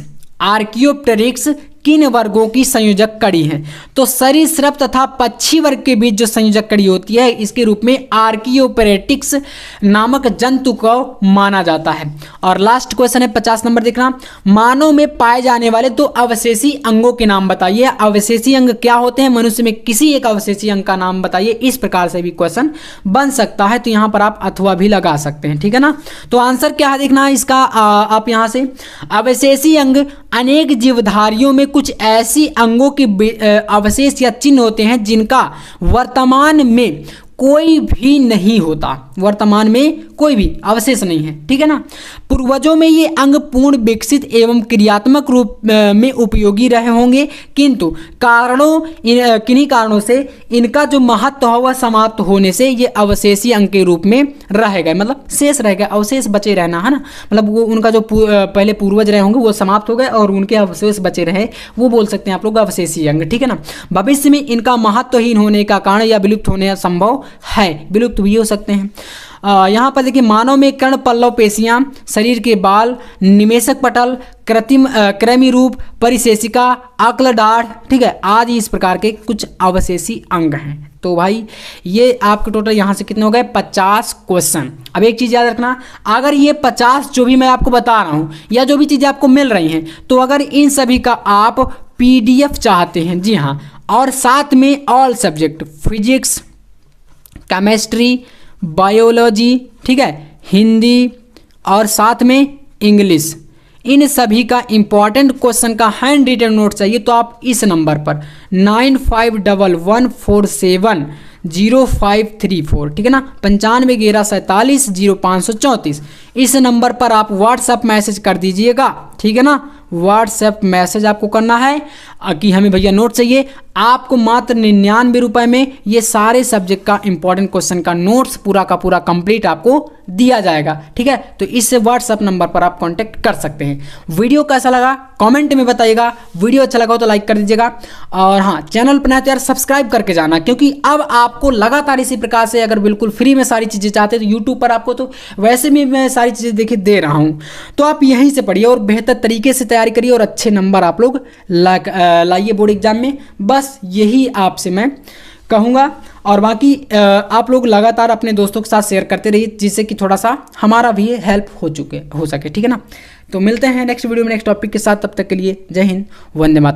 किन वर्गों की संयोजक कड़ी है? तो सरीसृप तथा पक्षी वर्ग के बीच जो संयोजक कड़ी होती है इसके रूप में आर्कियोपेरेटिक्स नामक जंतु को माना जाता है। और लास्ट क्वेश्चन है 50 नंबर देखना मानव में पाए जाने वाले 2 अवशेषी अंगों के नाम बताइए। अवशेषी अंग क्या होते हैं? मनुष्य में किसी एक अवशेषी अंग का नाम बताइए। इस प्रकार से भी क्वेश्चन बन सकता है, तो यहाँ पर आप अथवा भी लगा सकते हैं, ठीक है ना। तो आंसर क्या है देखना इसका, आप यहाँ से अवशेषी अंग अनेक जीवधारियों में कुछ ऐसी अंगों के अवशेष या चिन्ह होते हैं जिनका वर्तमान में कोई भी नहीं होता, वर्तमान में कोई भी अवशेष नहीं है, ठीक है ना। पूर्वजों में ये अंग पूर्ण विकसित एवं क्रियात्मक रूप में उपयोगी रहे होंगे, किंतु किन्हीं कारणों से इनका जो महत्व है वह समाप्त होने से ये अवशेषी अंग के रूप में रह गए, मतलब शेष रह गए, अवशेष बचे रहना है ना, मतलब वो उनका जो पहले पूर्वज रहे होंगे वो समाप्त हो गए और उनके अवशेष बचे रहे, वो बोल सकते हैं आप लोग अवशेषी अंग, ठीक है ना। भविष्य में इनका महत्वहीन होने का कारण या विलुप्त होने संभव है, विलुप्त भी हो सकते हैं। यहाँ पर देखिए मानव में कर्ण पल्लव पेशियां, शरीर के बाल, निमेषक पटल, कृमि रूप, परिशेषिका, अक्ल दाढ़, ठीक है, आदि इस प्रकार के कुछ अवशेषी अंग हैं। तो भाई ये आपके टोटल यहाँ से कितने हो गए 50 क्वेश्चन। अब एक चीज़ याद रखना, अगर ये 50 जो भी मैं आपको बता रहा हूँ या जो भी चीज़ें आपको मिल रही हैं, तो अगर इन सभी का आप PDF चाहते हैं, जी हाँ, और साथ में all subject physics, chemistry, biology, ठीक है, हिंदी और साथ में इंग्लिश, इन सभी का इंपॉर्टेंट क्वेश्चन का हैंड रिटन नोट चाहिए तो आप इस नंबर पर 9511470534, ठीक है ना, 9511470534 इस नंबर पर आप व्हाट्सएप मैसेज कर दीजिएगा, ठीक है ना। व्हाट्सएप मैसेज आपको करना है कि हमें भैया नोट चाहिए। आपको मात्र 99 रुपए में ये सारे सब्जेक्ट का इंपॉर्टेंट क्वेश्चन का नोट्स पूरा का पूरा कंप्लीट आपको दिया जाएगा, ठीक है। तो इस व्हाट्सएप नंबर पर आप कांटेक्ट कर सकते हैं। वीडियो कैसा लगा कमेंट में बताइएगा, वीडियो अच्छा लगा हो तो लाइक कर दीजिएगा, और हाँ चैनल पर नए तो यार सब्सक्राइब करके जाना, क्योंकि अब आपको लगातार इसी प्रकार से अगर बिल्कुल फ्री में सारी चीज़ें चाहते हैं तो यूट्यूब पर आपको तो वैसे भी मैं सारी चीज़ें देखिए दे रहा हूँ, तो आप यहीं से पढ़िए और बेहतर तरीके से तैयारी करिए और अच्छे नंबर आप लोग लाइए बोर्ड एग्जाम में। बस यही आपसे मैं कहूँगा, और बाकी आप लोग लगातार अपने दोस्तों के साथ शेयर करते रहिए जिससे कि थोड़ा सा हमारा भी हेल्प हो सके, ठीक है ना। तो मिलते हैं नेक्स्ट वीडियो में नेक्स्ट टॉपिक के साथ, तब तक के लिए जय हिंद, वंदे मातरम।